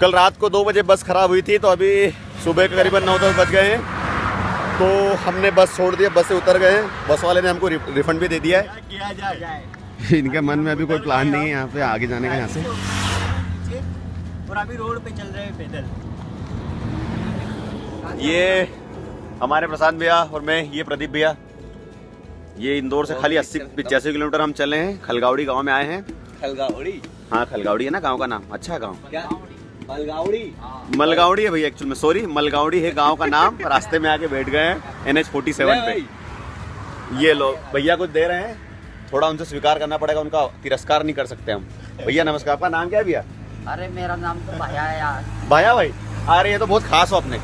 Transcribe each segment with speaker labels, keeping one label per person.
Speaker 1: कल रात को 2 बजे बस ख़राब हुई थी, तो अभी सुबह के करीबन 9-10 बज गए हैं। तो हमने बस छोड़ दिया, बस से उतर गए हैं। बस वाले ने हमको रिफ़ंड भी दे दिया है।
Speaker 2: किया जाए।
Speaker 1: इनके मन में अभी कोई प्लान नहीं है यहाँ पे आगे जाने का यहाँ से।
Speaker 2: और अभी रोड पे चल रहे हैं पैदल।
Speaker 1: ये हमारे प्रशांत भैया और मैं, ये प्रदीप भैया। ये इंदौर से खाली 80-85 किलोमीटर हम चले हैं। खलगावड़ी गांव में आए हैं।
Speaker 2: खलगावड़ी?
Speaker 1: हाँ, खलगावड़ी है ना गांव का नाम। अच्छा गांव
Speaker 2: क्या? मलगावड़ी?
Speaker 1: मलगावड़ी है भैया, एक्चुअल में सॉरी, मलगावड़ी है गांव का नाम। रास्ते में आके बैठ गए हैं NH-47 पे। ये लोग भैया कुछ दे रहे हैं, थोड़ा उनसे स्वीकार करना पड़ेगा, उनका तिरस्कार नहीं कर सकते हम। भैया नमस्कार, आपका नाम क्या है भैया?
Speaker 2: अरे मेरा नाम तो भाया है यार।
Speaker 1: भाया भाई? अरे ये तो बहुत खास हो अपने।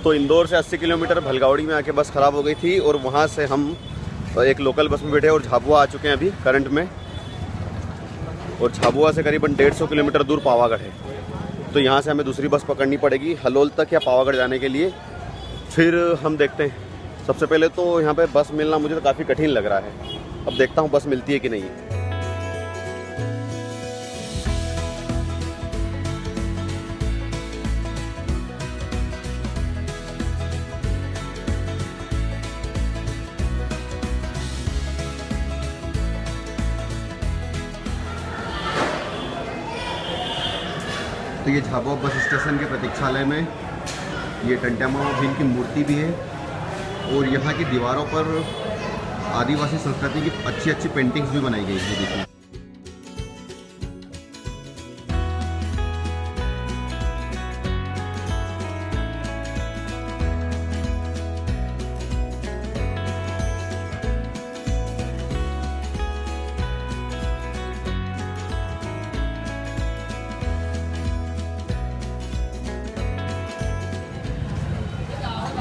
Speaker 1: तो इंदौर से 80 किलोमीटर भलगावड़ी में आके बस ख़राब हो गई थी, और वहाँ से हम एक लोकल बस में बैठे और झाबुआ आ चुके हैं अभी करंट में। और झाबुआ से करीबन 150 किलोमीटर दूर पावागढ़ है। तो यहाँ से हमें दूसरी बस पकड़नी पड़ेगी हलोल तक या पावागढ़ जाने के लिए। फिर हम देखते हैं। सबसे पहले तो यहाँ पे बस मिलना मुझे तो काफ़ी कठिन लग रहा है। अब देखता हूँ बस मिलती है कि नहीं है। तो ये झाबुआ बस स्टेशन के प्रतीक्षालय में ये टंट्यामा भीम की मूर्ति भी है, और यहाँ की दीवारों पर आदिवासी संस्कृति की अच्छी अच्छी पेंटिंग्स भी बनाई गई है। देखिए,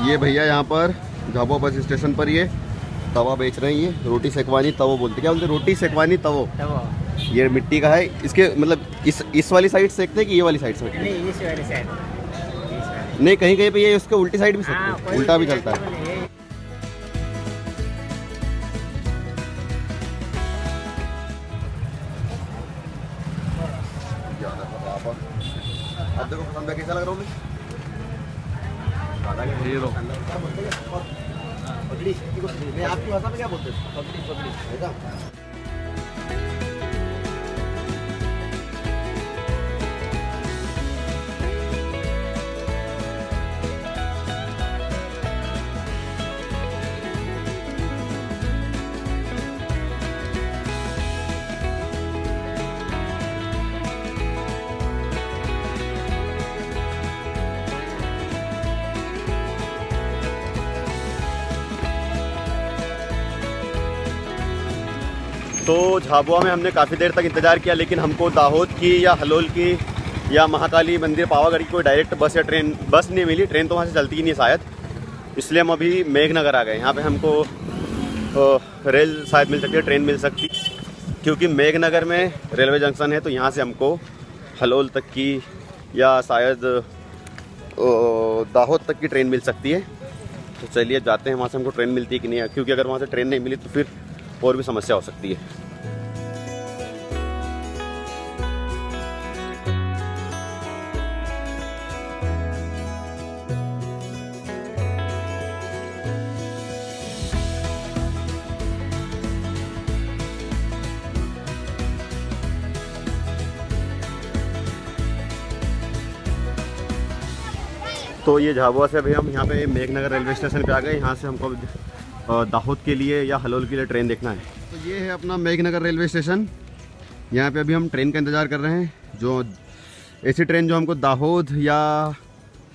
Speaker 1: ये भैया यहाँ पर झाबुआ बस स्टेशन पर ये तवा बेच रही है। रोटी सेकवानी तवो बोलते, क्या बोलते? रोटी सेकवानी तवो। ये मिट्टी का है। इसके मतलब इस वाली साइड सेकते हैं कि ये वाली साइड सेकते हैं?
Speaker 2: नहीं, इस वाली साइड।
Speaker 1: नहीं, कहीं कहीं पे ये उसके उल्टी साइड भी सेकते हैं, उल्टा भी चलता है। अब देखो पसंद है, कैसा लग रहा हूँ मैं? मैं आपकी भाषा में क्या बोलते हैं? पगड़ी ऐसा। तो झाबुआ में हमने काफ़ी देर तक इंतज़ार किया, लेकिन हमको दाहोद की या हलोल की या महाकाली मंदिर पावागढ़ की कोई डायरेक्ट बस या बस नहीं मिली। ट्रेन तो वहाँ से चलती ही नहीं शायद, इसलिए हम अभी मेघनगर आ गए। यहाँ पे हमको रेल शायद मिल सकती है, ट्रेन मिल सकती, क्योंकि मेघनगर में रेलवे जंक्शन है। तो यहाँ से हमको हलोल तक की या शायद दाहोद तक की ट्रेन मिल सकती है। तो चलिए जाते हैं वहाँ से हमको ट्रेन मिलती है कि नहीं, क्योंकि अगर वहाँ से ट्रेन नहीं मिली तो फिर और भी समस्या हो सकती है। तो ये झाबुआ से अभी हम यहाँ पे मेघनगर रेलवे स्टेशन पे आ गए। यहाँ से हमको दाहोद के लिए या हलोल के लिए ट्रेन देखना है। तो ये है अपना मेघनगर रेलवे स्टेशन। यहाँ पे अभी हम ट्रेन का इंतज़ार कर रहे हैं, जो ऐसी ट्रेन जो हमको दाहोद या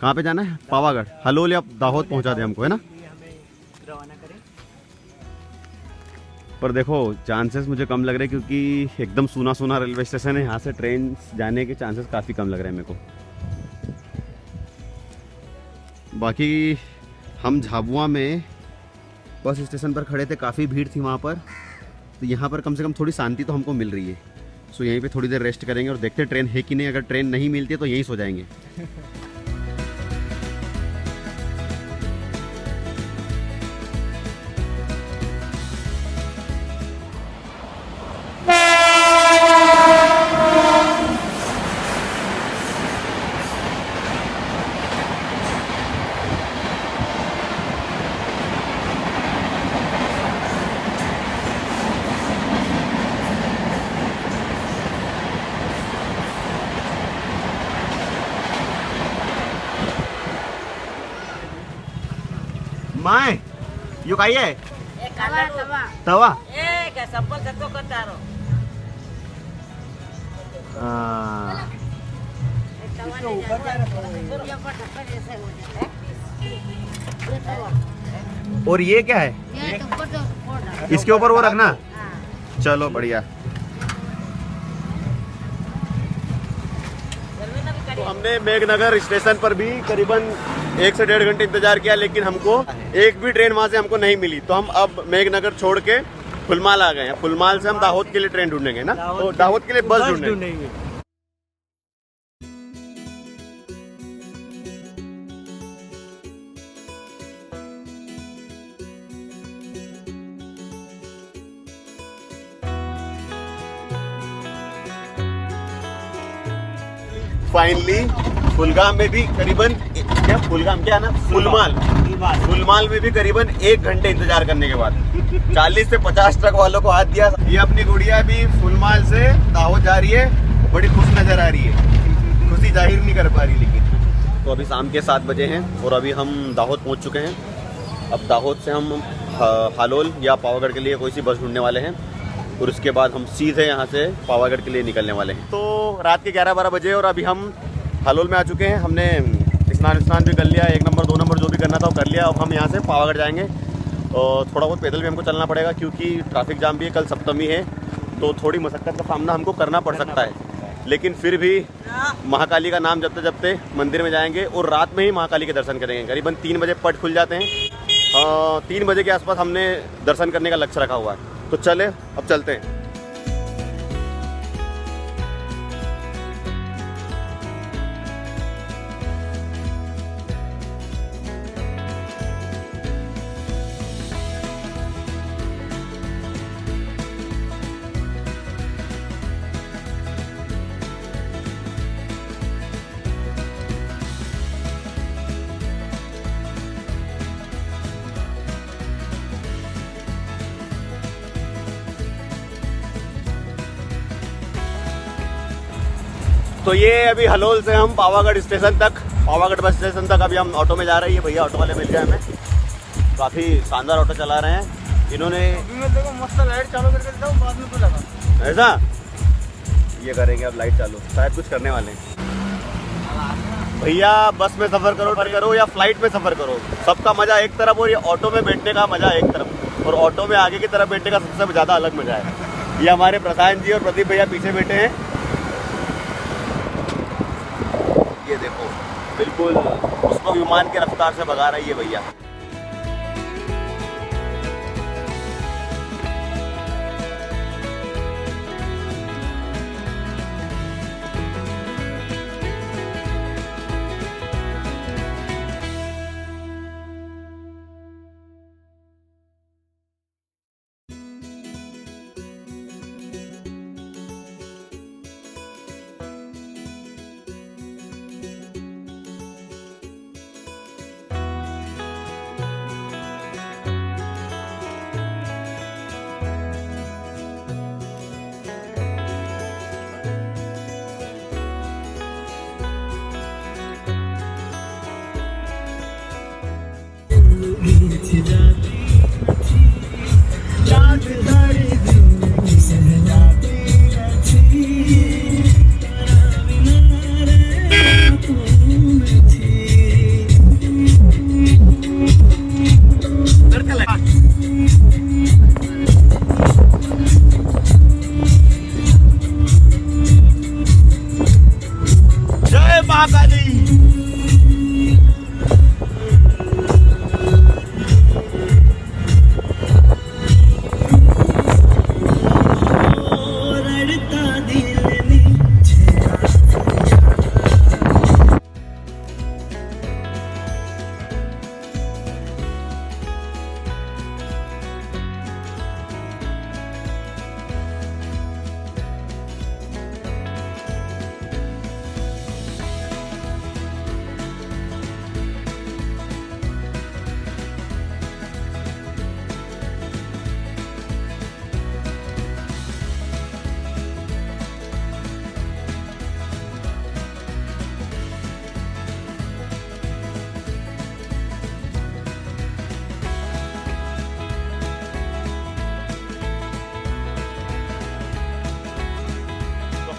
Speaker 1: कहाँ पे जाना है, पावागढ़, हलोल या दाहोद पहुँचा दे हमको, है ना।
Speaker 2: रवाना करें।
Speaker 1: पर देखो चांसेस मुझे कम लग रहे हैं, क्योंकि एकदम सूना सूना रेलवे स्टेशन है। यहाँ से ट्रेन जाने के चांसेस काफ़ी कम लग रहे हैं मेरे को। बाकी हम झाबुआ में बस स्टेशन पर खड़े थे, काफ़ी भीड़ थी वहाँ पर। तो यहाँ पर कम से कम थोड़ी शांति तो हमको मिल रही है। सो यहीं पे थोड़ी देर रेस्ट करेंगे और देखते हैं ट्रेन है कि नहीं। अगर ट्रेन नहीं मिलती है तो यहीं सो जाएंगे। माय यू काई है तवा और ये क्या है, इसके ऊपर वो रखना। चलो बढ़िया। तो हमने मेघनगर स्टेशन पर भी करीबन 1 से 1.5 घंटे इंतजार किया, लेकिन हमको एक भी ट्रेन वहां से हमको नहीं मिली। तो हम अब मेघनगर छोड़ के फुलमाल आ गए हैं। फुलमाल से हम दाहोद के लिए ट्रेन ढूंढेंगे ना, तो दाहोद के लिए बस ढूंढेंगे। फाइनली फुलगाम में भी करीबन क्या, फुलगाम क्या ना, फुलमाल में भी करीबन 1 घंटे इंतजार करने के बाद 40 से 50 ट्रक वालों को हाथ दिया। ये अपनी गुड़िया भी फुलमाल से दाहोद जा रही है, बड़ी खुश नजर आ रही है, खुशी जाहिर नहीं कर पा रही। लेकिन तो अभी शाम के 7 बजे हैं और अभी हम दाहोद पहुंच चुके हैं। अब दाहोद से हम हलोल या पावागढ़ के लिए कोई सी बस ढूंढने वाले हैं और उसके बाद हम सीधे यहाँ से पावागढ़ के लिए निकलने वाले हैं। तो रात के 11-12 बजे और अभी हम हलोल में आ चुके हैं। हमने स्नान भी कर लिया, 1 नंबर 2 नंबर जो भी करना था वो कर लिया। अब हम यहाँ से पावागढ़ जाएंगे और थोड़ा बहुत पैदल भी हमको चलना पड़ेगा, क्योंकि ट्रैफिक जाम भी है, कल सप्तमी है, तो थोड़ी मशक्क़त का सामना हमको करना पड़ सकता है। लेकिन फिर भी महाकाली का नाम जपते जपते मंदिर में जाएंगे और रात में ही महाकाली के दर्शन करेंगे। करीबन 3 बजे पट खुल जाते हैं। 3 बजे के आसपास हमने दर्शन करने का लक्ष्य रखा हुआ है। तो चले अब चलते हैं। तो ये अभी हलोल से हम पावागढ़ स्टेशन तक, पावागढ़ बस स्टेशन तक अभी हम ऑटो में जा रहे हैं। भैया ऑटो वाले मिल गए हमें, काफ़ी शानदार ऑटो चला रहे हैं इन्होंने। देखो मस्त लाइट चालू करके देता हूं, बाद में तो लगा ऐसा ये करेंगे। अब लाइट चालू, शायद कुछ करने वाले हैं। भैया बस में सफ़र करो या फ्लाइट में सफ़र करो, सबका मज़ा एक तरफ और ये ऑटो में बैठने का मज़ा एक तरफ, और ऑटो में आगे की तरफ बैठने का सबसे ज़्यादा अलग मज़ा है। ये हमारे प्रशांत जी और प्रदीप भैया पीछे बैठे हैं। ये देखो बिल्कुल उसको विमान के रफ्तार से भगा रही है भैया। जय महाकाली।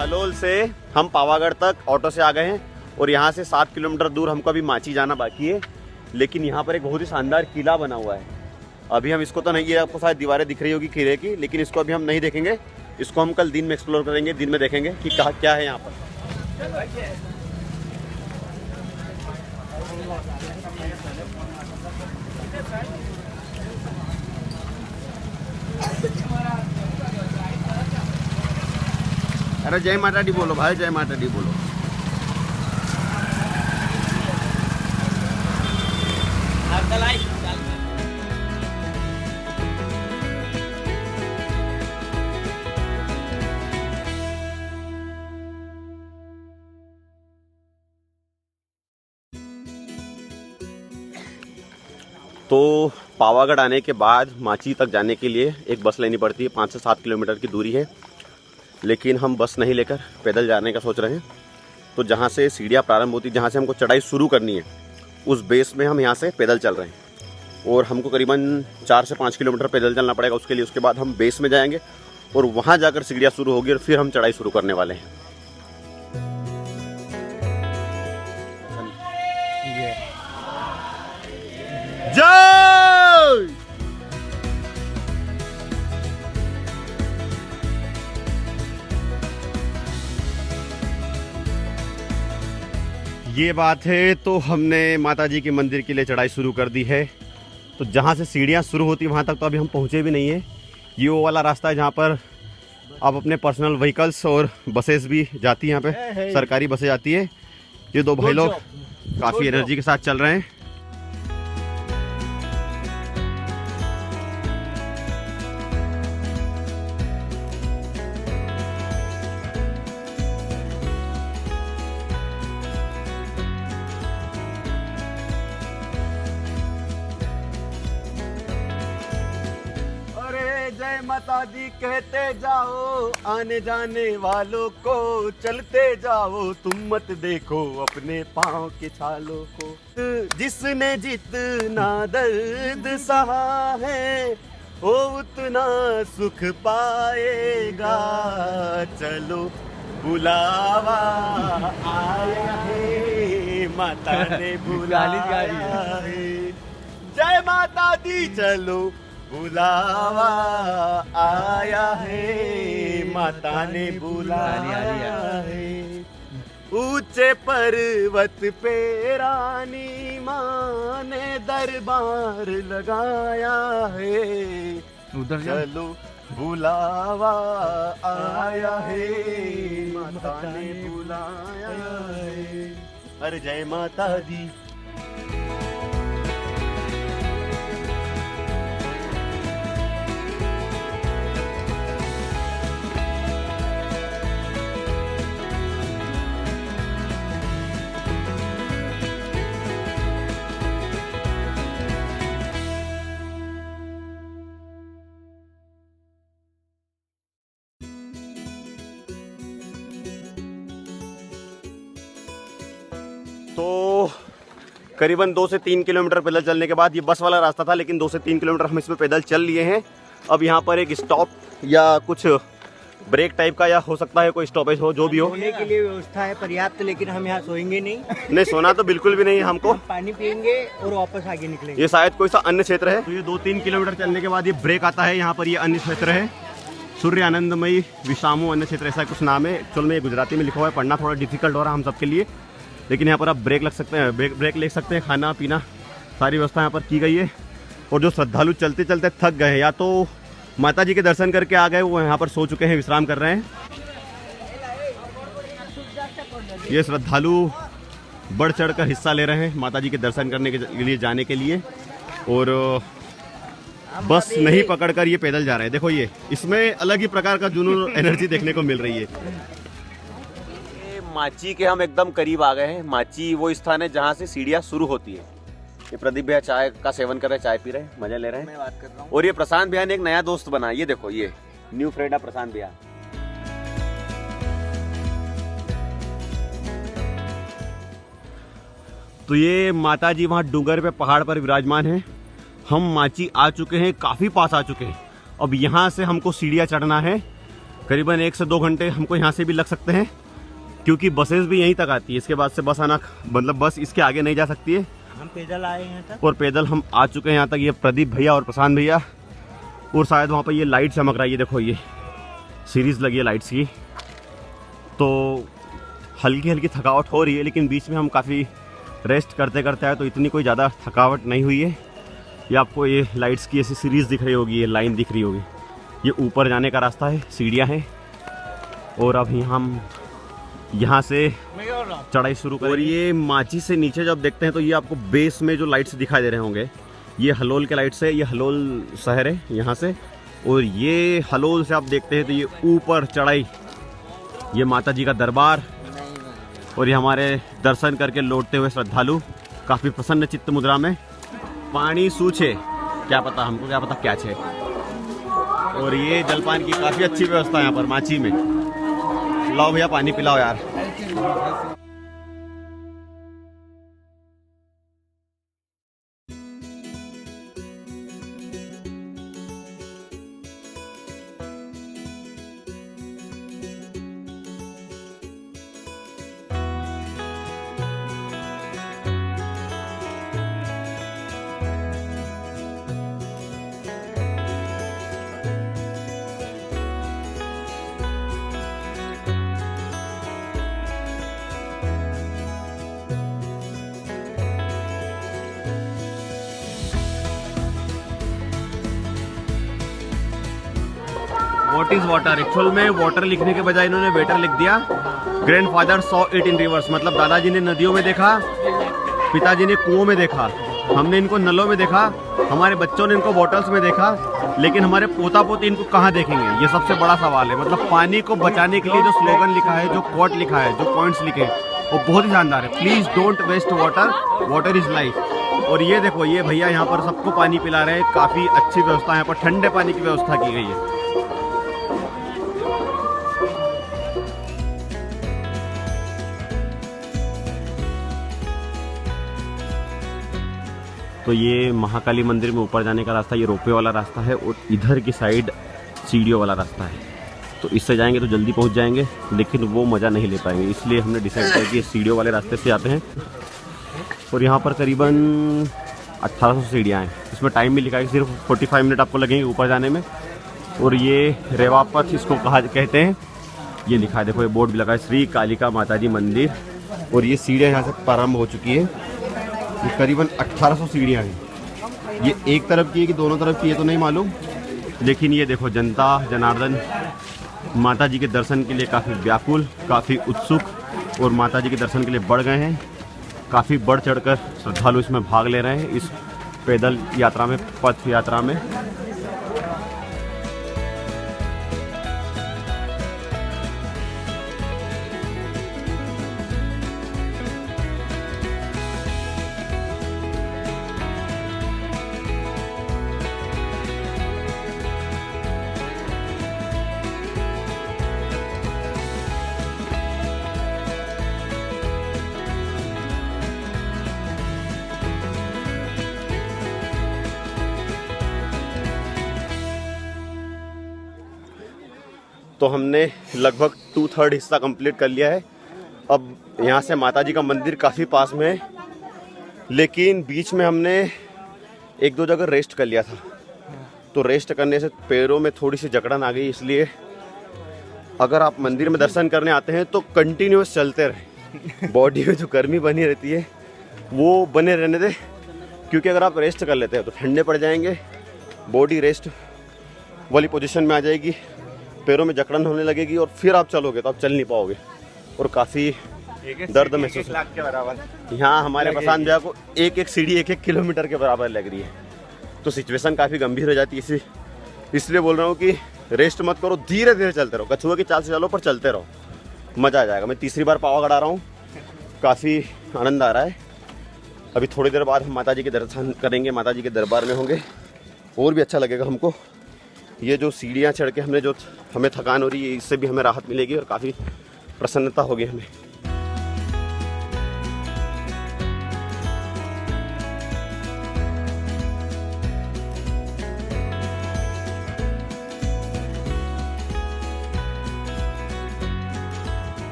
Speaker 1: हलोल से हम पावागढ़ तक ऑटो से आ गए हैं और यहाँ से 7 किलोमीटर दूर हमको अभी माची जाना बाकी है। लेकिन यहाँ पर एक बहुत ही शानदार किला बना हुआ है। अभी हम इसको तो नहीं, ये आपको शायद दीवारें दिख रही होगी किले की, लेकिन इसको अभी हम नहीं देखेंगे। इसको हम कल दिन में एक्सप्लोर करेंगे, दिन में देखेंगे कि कहाँ क्या है यहाँ पर। अरे जय माता दी बोलो भाई, जय माता दी बोलो। तो पावागढ़ आने के बाद माची तक जाने के लिए एक बस लेनी पड़ती है। 5 से 7 किलोमीटर की दूरी है, लेकिन हम बस नहीं लेकर पैदल जाने का सोच रहे हैं। तो जहाँ से सीढ़ियाँ प्रारंभ होती, जहाँ से हमको चढ़ाई शुरू करनी है, उस बेस में हम यहाँ से पैदल चल रहे हैं। और हमको करीबन 4 से 5 किलोमीटर पैदल चलना पड़ेगा उसके लिए। उसके बाद हम बेस में जाएंगे और वहाँ जाकर सीढ़ियाँ शुरू होगी और फिर हम चढ़ाई शुरू करने वाले हैं। जय! ये बात है। तो हमने माता जी के मंदिर के लिए चढ़ाई शुरू कर दी है। तो जहाँ से सीढ़ियाँ शुरू होती है वहाँ तक तो अभी हम पहुँचे भी नहीं है। ये वो वाला रास्ता है जहाँ पर आप अपने पर्सनल व्हीकल्स और बसेस भी जाती हैं। यहाँ पे सरकारी बसें जाती है। ये दो भाई लोग काफ़ी एनर्जी के साथ चल रहे हैं। जय माता दी कहते जाओ, आने जाने वालों को चलते जाओ, तुम मत देखो अपने पाँव के छालों को। जिसने जितना दर्द सहा है वो उतना सुख पाएगा। चलो बुलावा आया है, माता ने बुलाया है। जय माता दी, चलो बुलावा आया है, माता ने बुलाया है। ऊंचे पर्वत पे रानी माँ ने दरबार लगाया है। उधर चलो बुलावा आया है, माता ने बुलाया है। अरे जय माता दी। तो करीबन 2 से 3 किलोमीटर पैदल चलने के बाद, ये बस वाला रास्ता था लेकिन 2 से 3 किलोमीटर हम इसमें पैदल चल लिए हैं। अब यहाँ पर एक स्टॉप या कुछ ब्रेक टाइप का या हो सकता है कोई स्टॉपेज हो, जो भी हो।
Speaker 2: सोने के लिए व्यवस्था है पर्याप्त, लेकिन हम यहाँ सोएंगे नहीं।
Speaker 1: नहीं, सोना तो बिल्कुल भी नहीं है हमको।
Speaker 2: पानी पियेंगे और वापस आगे निकलेंगे।
Speaker 1: ये शायद कोई सा अन्य क्षेत्र है। तो ये 2-3 किलोमीटर चलने के बाद ये ब्रेक आता है। यहाँ पर ये अन्य क्षेत्र है, सूर्य आनंदमयी विषामू अन्य क्षेत्र, ऐसा कुछ नाम है। एक्चुअल में ये गुजराती में लिखा हुआ है, पढ़ना थोड़ा डिफिकल्ट हो रहा है हम सबके लिए, लेकिन यहाँ पर आप ब्रेक लग सकते हैं, ब्रेक ले सकते हैं। खाना पीना सारी व्यवस्था यहाँ पर की गई है। और जो श्रद्धालु चलते चलते थक गए या तो माता जी के दर्शन करके आ गए, वो यहाँ पर सो चुके हैं, विश्राम कर रहे हैं। ये श्रद्धालु बढ़ चढ़ कर हिस्सा ले रहे हैं माता जी के दर्शन करने के लिए, जाने के लिए। और बस नहीं पकड़कर ये पैदल जा रहे हैं। देखो, ये इसमें अलग ही प्रकार का जुनून एनर्जी देखने को मिल रही है। माची के हम एकदम करीब आ गए हैं। माची वो स्थान है जहाँ से सीढ़ियाँ शुरू होती है। ये प्रदीप भैया चाय का सेवन कर रहे हैं, चाय पी रहे हैं, मजा ले रहे हैं।
Speaker 2: मैं बात कर रहा हूँ।
Speaker 1: और ये प्रशांत भैया ने एक नया दोस्त बना, ये देखो, ये न्यू फ्रेंड है प्रशांत भैया। तो ये माता जी वहाँ डूंगर पे पहाड़ पर विराजमान है। हम माची आ चुके हैं, काफ़ी पास आ चुके हैं। अब यहाँ से हमको सीढ़ियाँ चढ़ना है। करीबन 1 से 2 घंटे हमको यहाँ से भी लग सकते हैं, क्योंकि बसेस भी यहीं तक आती है। इसके बाद से बस आना, मतलब बस इसके आगे नहीं जा सकती है।
Speaker 2: हम पैदल आए हैं तक,
Speaker 1: और पैदल हम आ चुके हैं यहाँ तक। ये प्रदीप भैया और प्रशांत भैया, और शायद वहाँ पर ये लाइट चमक रहा है। ये देखो, ये सीरीज लगी है लाइट्स की। तो हल्की हल्की थकावट हो रही है, लेकिन बीच में हम काफ़ी रेस्ट करते करते आए, तो इतनी कोई ज़्यादा थकावट नहीं हुई है। ये आपको ये लाइट्स की ऐसी सीरीज़ दिख रही होगी, ये लाइन दिख रही होगी। ये ऊपर जाने का रास्ता है, सीढ़ियाँ हैं। और अभी हम यहाँ से चढ़ाई शुरू करें। और ये माची से नीचे जब देखते हैं तो ये आपको बेस में जो लाइट्स दिखाई दे रहे होंगे, ये हलोल के लाइट्स है। ये हलोल शहर है यहाँ से। और ये हलोल से आप देखते हैं तो ये ऊपर चढ़ाई, ये माता जी का दरबार। और ये हमारे दर्शन करके लौटते हुए श्रद्धालु काफ़ी प्रसन्न चित्त मुद्रा में। पानी सूछे, क्या पता, हमको क्या पता क्या छे। और ये जलपान की काफ़ी अच्छी व्यवस्था है यहाँ पर माची में। लाओ भैया, पानी पिलाओ यार। What is water? एक्चुअल में वाटर लिखने के बजाय इन्होंने वेटर लिख दिया। Grandfather saw it in reverse, मतलब दादाजी ने नदियों में देखा, पिताजी ने कुओं में देखा, हमने इनको नलों में देखा, हमारे बच्चों ने इनको बॉटल्स में देखा, लेकिन हमारे पोता पोती इनको कहाँ देखेंगे? ये सबसे बड़ा सवाल है। मतलब पानी को बचाने के लिए जो स्लोगन लिखा है, जो कोट लिखा है, जो पॉइंट्स लिखे हैं, वो बहुत ही शानदार है। Please don't waste water, water is life. और ये देखो, ये भैया यहाँ पर सबको पानी पिला रहे हैं। काफ़ी अच्छी व्यवस्था, यहाँ पर ठंडे पानी की व्यवस्था की गई है। तो ये महाकाली मंदिर में ऊपर जाने का रास्ता, ये रोपवे वाला रास्ता है। और इधर की साइड सीढ़ियों वाला रास्ता है। तो इससे जाएंगे तो जल्दी पहुंच जाएंगे, लेकिन वो मज़ा नहीं ले पाएंगे। इसलिए हमने डिसाइड किया कि सीढ़ियों वाले रास्ते से आते हैं। और यहाँ पर करीबन 1800 सीढ़ियाँ हैं। इसमें टाइम भी लिखा है, सिर्फ 45 मिनट आपको लगेंगे ऊपर जाने में। और ये रेवापथ इसको कहते हैं, ये लिखा है, देखो ये बोर्ड भी लगा है, श्री कालिका माता जी मंदिर। और ये सीढ़ियाँ यहाँ से प्रारंभ हो चुकी है। ये करीबन 1800 सीढ़ियाँ हैं। ये एक तरफ की है कि दोनों तरफ की है तो नहीं मालूम, लेकिन ये देखो जनता जनार्दन माता जी के दर्शन के लिए काफ़ी व्याकुल, काफ़ी उत्सुक और माता जी के दर्शन के लिए बढ़ गए हैं। काफ़ी बढ़ चढ़कर श्रद्धालु इसमें भाग ले रहे हैं, इस पैदल यात्रा में, पथ यात्रा में। तो हमने लगभग 2/3 हिस्सा कंप्लीट कर लिया है। अब यहाँ से माता जी का मंदिर काफ़ी पास में है, लेकिन बीच में हमने 1-2 जगह रेस्ट कर लिया था। तो रेस्ट करने से पैरों में थोड़ी सी जकड़न आ गई, इसलिए अगर आप मंदिर में दर्शन करने आते हैं तो कंटिन्यूस चलते रहें। बॉडी में जो गर्मी बनी रहती है वो बने रहने दें, क्योंकि अगर आप रेस्ट कर लेते हैं तो ठंडे पड़ जाएंगे, बॉडी रेस्ट वाली पोजीशन में आ जाएगी, पैरों में जकड़न होने लगेगी और फिर आप चलोगे तो आप चल नहीं पाओगे और काफ़ी दर्द महसूस
Speaker 2: लाख के बराबर।
Speaker 1: यहाँ हमारे पसंद भैया को एक सीढ़ी 1 किलोमीटर के बराबर लग रही है। तो सिचुएशन काफ़ी गंभीर हो जाती है, इसलिए बोल रहा हूँ कि रेस्ट मत करो, धीरे धीरे चलते रहो, कछुआ की चाल से चलो पर चलते रहो, मज़ा आ जाएगा। मैं तीसरी बार पावागढ़ आ रहा हूँ, काफ़ी आनंद आ रहा है। अभी थोड़ी देर बाद हम माता जी के दर्शन करेंगे, माता जी के दरबार में होंगे, और भी अच्छा लगेगा हमको। ये जो सीढ़ियाँ चढ़ के हमें थकान हो रही है, इससे भी हमें राहत मिलेगी और काफ़ी प्रसन्नता होगी हमें।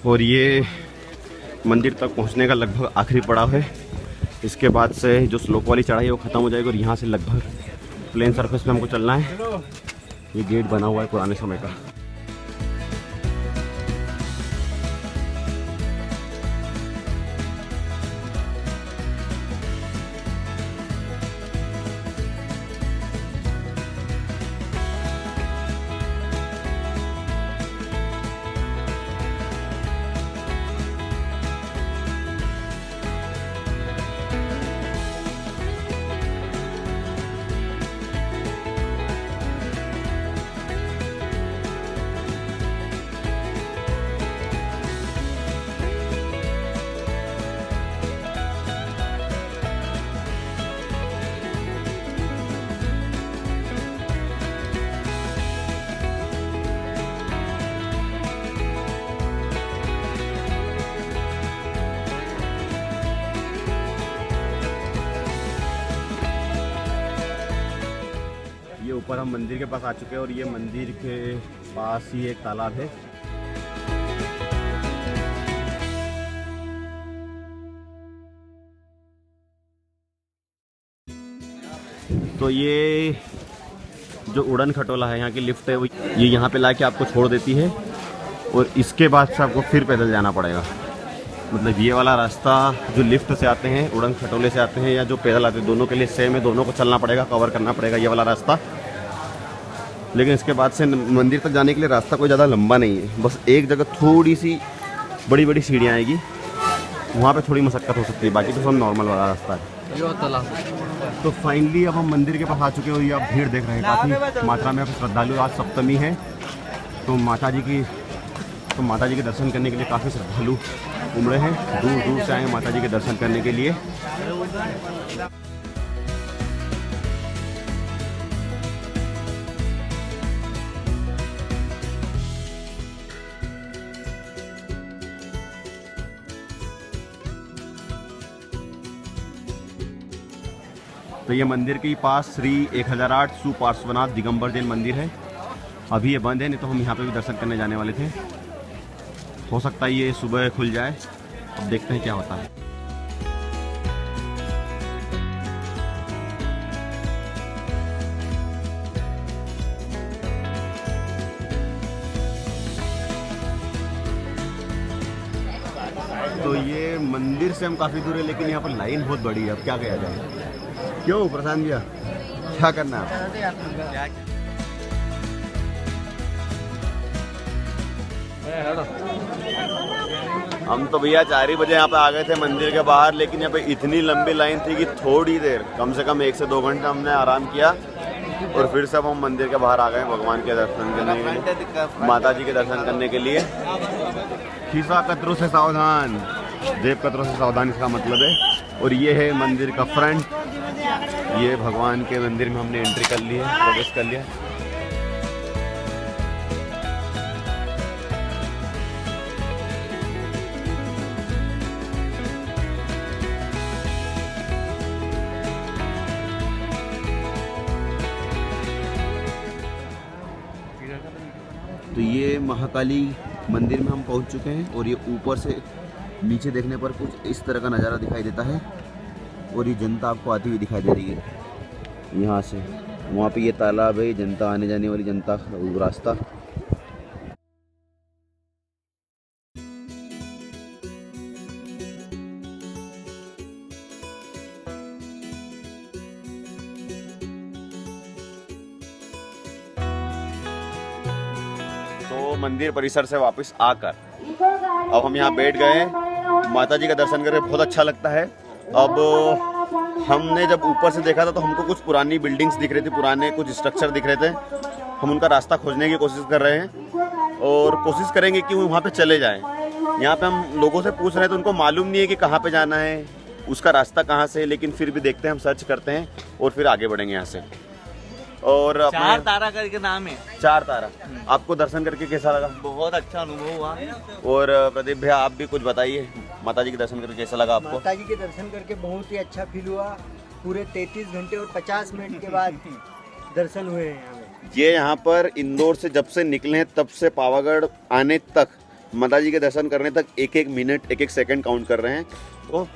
Speaker 1: और ये मंदिर तक पहुंचने का लगभग आखिरी पड़ाव है। इसके बाद से जो स्लोप वाली चढ़ाई है वो ख़त्म हो जाएगी और यहाँ से लगभग प्लेन सरफेस पे हमको चलना है। ये गेट बना हुआ है पुराने समय का। ऊपर हम मंदिर के पास आ चुके हैं और ये मंदिर के पास ही एक तालाब है। तो ये जो उड़न खटोला है, यहाँ की लिफ्ट है, वो ये यहाँ पे लाके आपको छोड़ देती है और इसके बाद से आपको फिर पैदल जाना पड़ेगा। मतलब ये वाला रास्ता जो लिफ्ट से आते हैं, उड़न खटोले से आते हैं या जो पैदल आते हैं, दोनों के लिए सेम है, दोनों को चलना पड़ेगा, कवर करना पड़ेगा ये वाला रास्ता। लेकिन इसके बाद से मंदिर तक जाने के लिए रास्ता कोई ज़्यादा लंबा नहीं है, बस एक जगह थोड़ी सी बड़ी बड़ी सीढ़ियाँ आएगी, वहाँ पे थोड़ी मशक्क़त हो सकती है, बाकी तो सब नॉर्मल वाला रास्ता है। तो फाइनली अब हम मंदिर के पास आ चुके हैं और ये आप भीड़ देख रहे हैं, काफ़ी मात्रा में श्रद्धालु। आज सप्तमी है तो माता जी के दर्शन करने के लिए काफ़ी श्रद्धालु उमड़े हैं, दूर दूर से आए हैं माता जी के दर्शन करने के लिए। तो ये मंदिर के पास श्री 1008 सुपार्श्वनाथ दिगंबर जैन मंदिर है। अभी ये बंद है, नहीं तो हम यहाँ पे भी दर्शन करने जाने वाले थे। हो सकता है ये सुबह खुल जाए, अब देखते हैं क्या होता है। तो ये मंदिर से हम काफ़ी दूर है, लेकिन यहाँ पर लाइन बहुत बड़ी है। अब क्या किया जाए? क्यों प्रशांत भैया, क्या करना है? हम तो भैया 4 ही बजे यहाँ पे आ गए थे मंदिर के बाहर, लेकिन यहाँ पे इतनी लंबी लाइन थी कि थोड़ी देर, कम से कम 1 से 2 घंटे हमने आराम किया और फिर से अब हम मंदिर के बाहर आ गए भगवान के दर्शन करने के लिए, माता जी के दर्शन करने के लिए। खीसा कतरों से सावधान, जेब कतरों से सावधान इसका मतलब है। और ये है मंदिर का फ्रंट, ये भगवान के मंदिर में हमने एंट्री कर ली है, प्रवेश कर लिया। तो ये महाकाली मंदिर में हम पहुंच चुके हैं और ये ऊपर से नीचे देखने पर कुछ इस तरह का नज़ारा दिखाई देता है और ये जनता आपको आती हुई दिखाई दे रही है यहाँ से। वहाँ पे ये तालाब है, जनता आने जाने वाली जनता रास्ता। तो मंदिर परिसर से वापस आकर अब हम यहाँ बैठ गए, माता जी का दर्शन करके बहुत अच्छा लगता है। अब हमने जब ऊपर से देखा था तो हमको कुछ पुरानी बिल्डिंग्स दिख रही थी, पुराने कुछ स्ट्रक्चर दिख रहे थे। हम उनका रास्ता खोजने की कोशिश कर रहे हैं और कोशिश करेंगे कि वो वहाँ पे चले जाएं। यहाँ पे हम लोगों से पूछ रहे हैं तो उनको मालूम नहीं है कि कहाँ पे जाना है, उसका रास्ता कहाँ से है, लेकिन फिर भी देखते हैं, हम सर्च करते हैं और फिर आगे बढ़ेंगे यहाँ से। और
Speaker 2: चार तारा करके नाम है।
Speaker 1: चार तारा। आपको दर्शन करके कैसा लगा?
Speaker 2: बहुत अच्छा अनुभव हुआ।
Speaker 1: और प्रदीप भैया आप भी कुछ बताइए, माता जी के दर्शन करके कैसा लगा आपको?
Speaker 2: माता जी के दर्शन करके बहुत ही अच्छा फील हुआ। पूरे 33 घंटे और 50 मिनट के बाद दर्शन हुए हैं यहाँ पे।
Speaker 1: ये यहाँ पर इंदौर से जब से निकले हैं तब से पावागढ़ आने तक, माता जी के दर्शन करने तक एक एक मिनट एक एक सेकंड काउंट कर रहे हैं। तो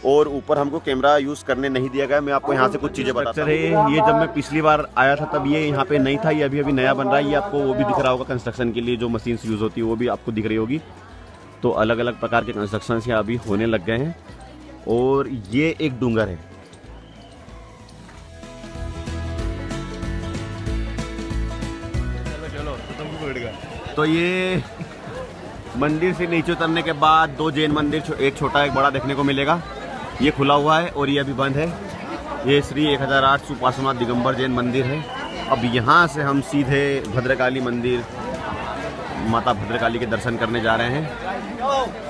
Speaker 1: और ऊपर हमको कैमरा यूज़ करने नहीं दिया गया। मैं आपको यहाँ से कुछ चीज़ें बताता हूँ। ये जब मैं पिछली बार आया था तब ये यहाँ पे नहीं था, ये अभी अभी नया बन रहा है। ये आपको वो भी दिख रहा होगा, कंस्ट्रक्शन के लिए जो मशीन्स यूज़ होती है वो भी आपको दिख रही होगी। तो अलग अलग प्रकार के कंस्ट्रक्शन यहाँ अभी होने लग गए हैं। और ये एक डूंगर है। तो ये मंदिर से नीचे उतरने के बाद दो जैन मंदिर, एक छोटा एक बड़ा देखने को मिलेगा। ये खुला हुआ है और ये अभी बंद है। ये श्री 1008 सुपार्श्वनाथ दिगंबर जैन मंदिर है। अब यहाँ से हम सीधे भद्रकाली मंदिर, माता भद्रकाली के दर्शन करने जा रहे हैं।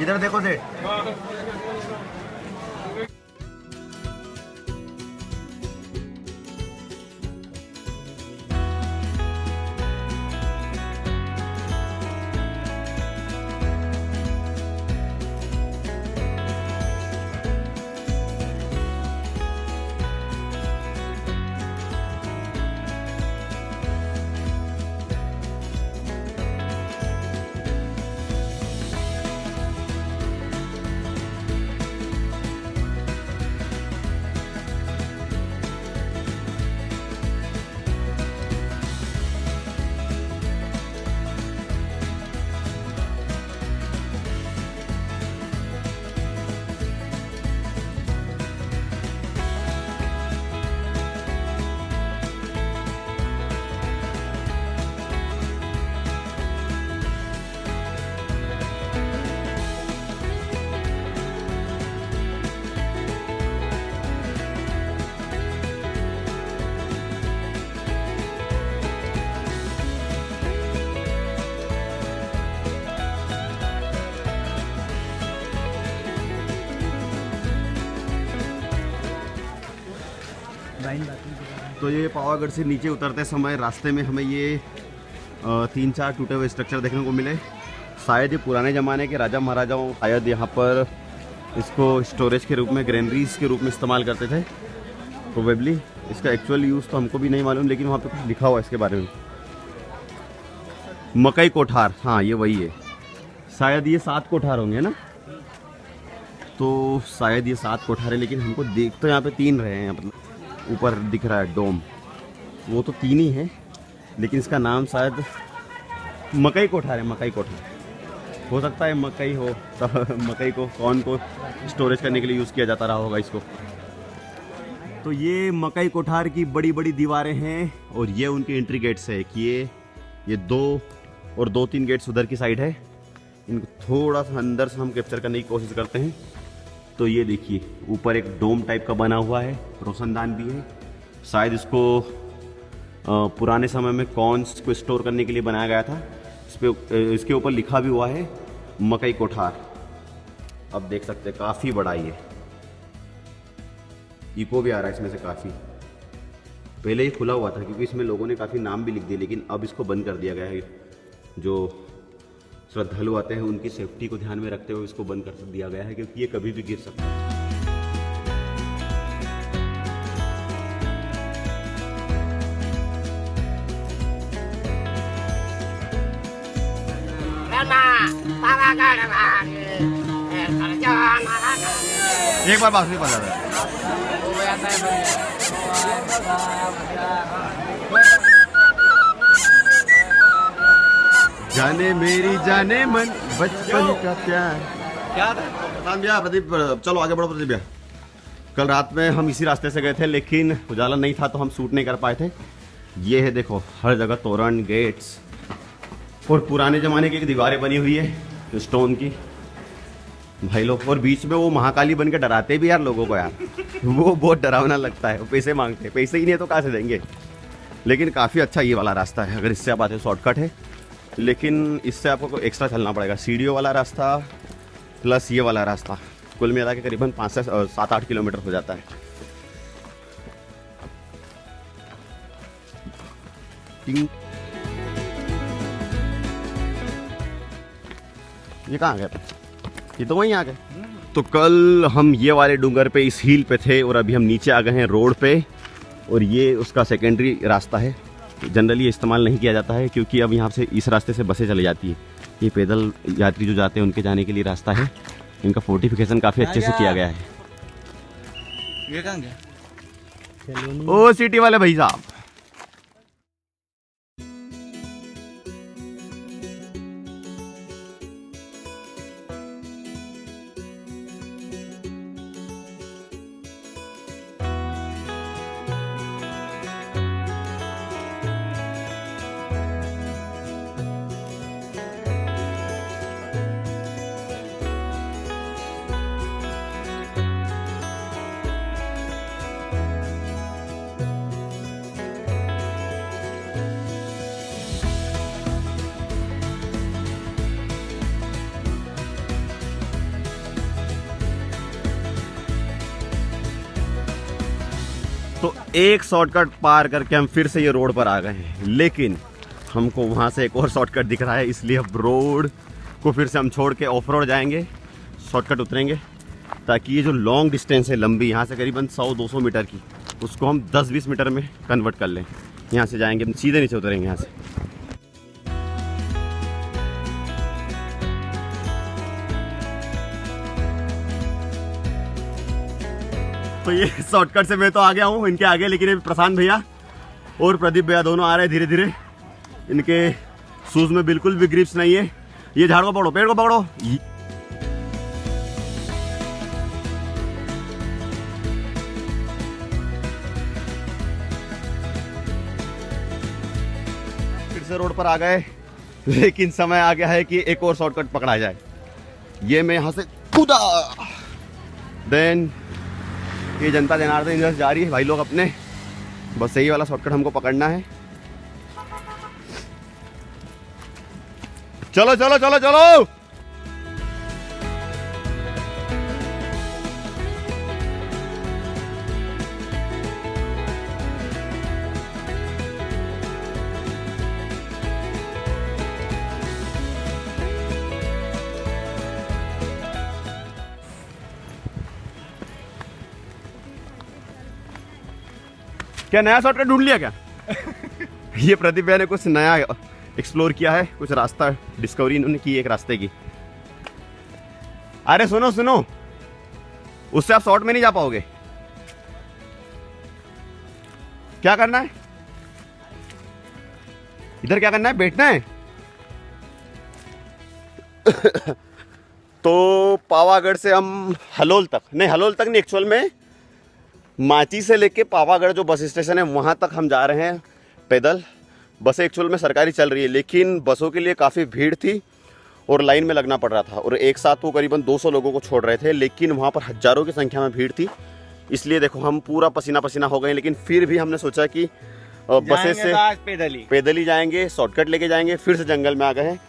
Speaker 1: इधर देखो सेठ। तो ये पावागढ़ से नीचे उतरते समय रास्ते में हमें ये 3-4 टूटे हुए स्ट्रक्चर देखने को मिले। शायद ये पुराने ज़माने के राजा महाराजाओं शायद यहाँ पर इसको स्टोरेज के रूप में, ग्रेनरीज के रूप में इस्तेमाल करते थे प्रोबेबली। इसका एक्चुअल यूज़ तो हमको भी नहीं मालूम, लेकिन वहाँ पे कुछ लिखा हुआ है इसके बारे में। मकई कोठार, हाँ ये वही है। शायद ये 7 कोठार होंगे ना, तो शायद ये 7 कोठार है, लेकिन हमको देख तो यहाँ पे 3 रहे हैं। मतलब ऊपर दिख रहा है डोम, वो तो 3 ही है, लेकिन इसका नाम शायद मकई कोठार है। मकई कोठार हो सकता है, मकई हो तो मकई को कौन को स्टोरेज करने के लिए यूज़ किया जाता रहा होगा इसको। तो ये मकई कोठार की बड़ी बड़ी दीवारें हैं और ये उनके एंट्री गेट्स है कि ये 2 और 2-3 गेट्स उधर की साइड है। इनको थोड़ा सा अंदर से हम कैप्चर करने की कोशिश करते हैं। तो ये देखिए ऊपर एक डोम टाइप का बना हुआ है, रोशनदान भी है। शायद इसको पुराने समय में कॉर्न्स को स्टोर करने के लिए बनाया गया था। इसके ऊपर लिखा भी हुआ है मकई कोठार। अब देख सकते हैं काफ़ी बड़ा ये इको भी आ रहा है इसमें से काफ़ी। पहले ये खुला हुआ था क्योंकि इसमें लोगों ने काफ़ी नाम भी लिख दिए, लेकिन अब इसको बंद कर दिया गया है। जो श्रद्धालु आते हैं उनकी सेफ्टी को ध्यान में रखते हुए इसको बंद कर दिया गया है, क्योंकि ये कभी भी गिर सकता है। एक बार बात नहीं पता था। जाने मेरी जाने मन बचपन का प्यार। क्या था प्रशांत भैया? प्रदीप चलो आगे बढ़ो। प्रदीप भैया कल रात में हम इसी रास्ते से गए थे, लेकिन उजाला नहीं था तो हम शूट नहीं कर पाए थे। ये है देखो हर जगह तोरण, गेट्स और पुराने ज़माने की एक दीवारें बनी हुई है स्टोन की भाई लोग। और बीच में वो महाकाली बन के डराते भी यार लोगों को यार, वो बहुत डरावना लगता है। वो पैसे मांगते हैं, पैसे ही नहीं है तो कहाँ से देंगे। लेकिन काफ़ी अच्छा ये वाला रास्ता है। अगर इससे आप आते शॉर्टकट है, लेकिन इससे आपको एक्स्ट्रा चलना पड़ेगा। सीढ़ियों वाला रास्ता प्लस ये वाला रास्ता कुल मिला के करीबन 5 से 7-8 किलोमीटर हो जाता है। ये कहाँ गए? ये तो वहीं आ गए। तो कल हम ये वाले डूंगर पे इस हिल पे थे और अभी हम नीचे आ गए हैं रोड पे, और ये उसका सेकेंडरी रास्ता है। जनरली इस्तेमाल नहीं किया जाता है क्योंकि अब यहाँ से इस रास्ते से बसें चली जाती है। ये पैदल यात्री जो जाते हैं उनके जाने के लिए रास्ता है। इनका फोर्टिफिकेशन काफ़ी अच्छे से किया गया है।
Speaker 3: ये कहाँ गया?
Speaker 1: ओ सिटी वाले भाई साहब, तो एक शॉर्टकट पार करके हम फिर से ये रोड पर आ गए हैं, लेकिन हमको वहाँ से एक और शॉर्टकट दिख रहा है, इसलिए अब रोड को फिर से हम छोड़ के ऑफ रोड जाएंगे, शॉर्टकट उतरेंगे, ताकि ये जो लॉन्ग डिस्टेंस है लंबी, यहाँ से करीबन 100-200 मीटर की, उसको हम 10-20 मीटर में कन्वर्ट कर लें। यहाँ से जाएंगे, सीधे नीचे उतरेंगे यहाँ से। तो ये शॉर्टकट से मैं तो आ गया हूँ इनके आगे, लेकिन ये प्रशांत भैया और प्रदीप भैया दोनों आ रहे हैं धीरे धीरे। इनके शूज़ में बिल्कुल भी ग्रिप्स नहीं है। ये झाड़ को पकड़ो, पेड़ को पकड़ो। फिर से रोड पर आ गए, लेकिन समय आ गया है कि एक और शॉर्टकट पकड़ा जाए। ये मैं यहाँ से कूदा, देन ये जनता जनार्दन इधर जा रही है भाई लोग अपने, बस यही वाला शॉर्टकट हमको पकड़ना है। चलो चलो चलो चलो। क्या नया शॉर्टकट ढूंढ लिया क्या? ये प्रदीप भैया ने कुछ नया एक्सप्लोर किया है, कुछ रास्ता डिस्कवरी इन्होंने की एक रास्ते की। अरे सुनो सुनो, उससे आप शॉर्ट में नहीं जा पाओगे। क्या करना है इधर, क्या करना है, बैठना है। तो पावागढ़ से हम हलोल तक नहीं, एक्चुअल में माची से लेके पावागढ़ जो बस स्टेशन है वहाँ तक हम जा रहे हैं पैदल। बसें एक्चुअल में सरकारी चल रही है, लेकिन बसों के लिए काफ़ी भीड़ थी और लाइन में लगना पड़ रहा था, और एक साथ वो करीबन 200 लोगों को छोड़ रहे थे, लेकिन वहाँ पर हज़ारों की संख्या में भीड़ थी। इसलिए देखो हम पूरा पसीना पसीना हो गए, लेकिन फिर भी हमने सोचा कि बसें से पैदल ही जाएंगे, शॉर्टकट लेके जाएंगे, फिर से जंगल में आ गए हैं।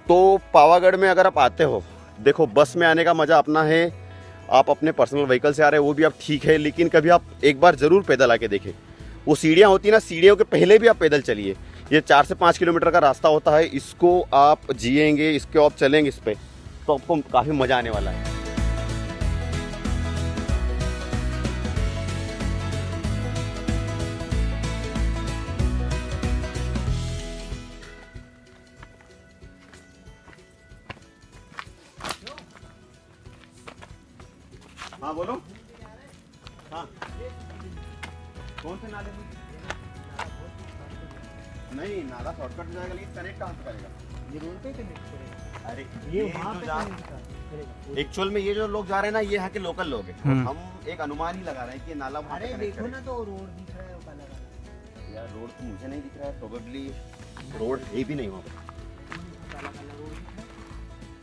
Speaker 1: तो पावागढ़ में अगर आप आते हो, देखो बस में आने का मज़ा अपना है, आप अपने पर्सनल व्हीकल से आ रहे हो वो भी आप ठीक है, लेकिन कभी आप एक बार ज़रूर पैदल आके देखें। वो सीढ़ियाँ होती ना, सीढ़ियों के पहले भी आप पैदल चलिए। ये 4 से 5 किलोमीटर का रास्ता होता है, इसको आप जिएंगे, इसके आप चलेंगे इस पर, तो आपको काफ़ी मज़ा आने वाला है। हाँ बोलो। हाँ कौन से नाले में? नहीं, नाला शॉर्टकट जाएगा, लेकिन कनेक्ट कहाँ से करेगा?
Speaker 2: ये रोड पे कनेक्ट करेगा।
Speaker 1: अरे
Speaker 2: ये वहाँ पे कनेक्ट करेगा।
Speaker 1: एक्चुअल में ये जो लोग जा रहे हैं ना, ये यहाँ के लोकल लोग हैं। हम एक अनुमान ही लगा रहे हैं कि ये नाला वहाँ पे
Speaker 2: अरे
Speaker 1: कनेक्ट
Speaker 2: देखो ना,
Speaker 1: करेगा।
Speaker 2: तो रोड दिख रहा है वो काला काला।
Speaker 1: यार रोड तो मुझे नहीं दिख रहा है, प्रोबेबली रोड है भी नहीं वहाँ पे,
Speaker 2: काला काला रोड दिख रहा है।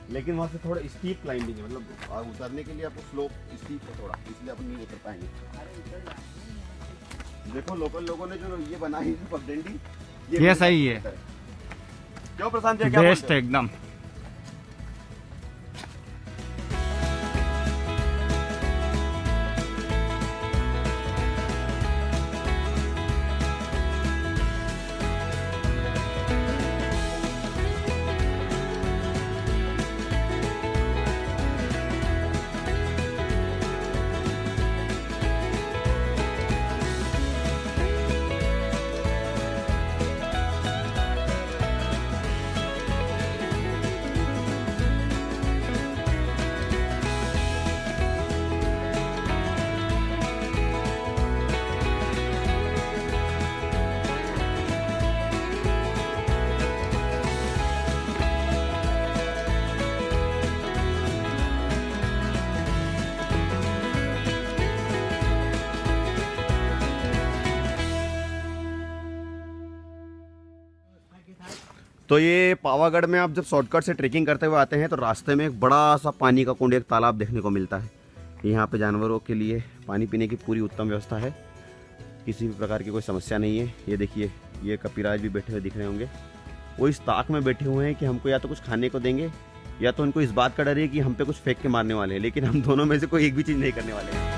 Speaker 1: लेकिन वहाँ से थोड़ा स्टीप क्लाइंबिंग है, मतलब उतरने के लिए आपको स्लोप स्टीप है थोड़ा, इसलिए अपन नहीं उतर पाएंगे।
Speaker 2: अरे उतर जा।
Speaker 1: देखो लोकल लोगों ने जो ये बनाई है पगडंडी,
Speaker 3: ये सही है,
Speaker 1: क्यों प्रशांत जी, क्या
Speaker 3: बेस्ट
Speaker 1: बोलते हो?
Speaker 3: एकदम।
Speaker 1: तो ये पावागढ़ में आप जब शॉर्टकट से ट्रेकिंग करते हुए आते हैं तो रास्ते में एक बड़ा सा पानी का कुंड, एक तालाब देखने को मिलता है। यहाँ पे जानवरों के लिए पानी पीने की पूरी उत्तम व्यवस्था है, किसी भी प्रकार की कोई समस्या नहीं है। ये देखिए, ये कपिराज भी बैठे हुए दिख रहे होंगे, वो इस ताक में बैठे हुए हैं कि हमको या तो कुछ खाने को देंगे या तो उनको इस बात का डर है कि हम पे कुछ फेंक के मारने वाले हैं, लेकिन हम दोनों में से कोई एक भी चीज़ नहीं करने वाले हैं।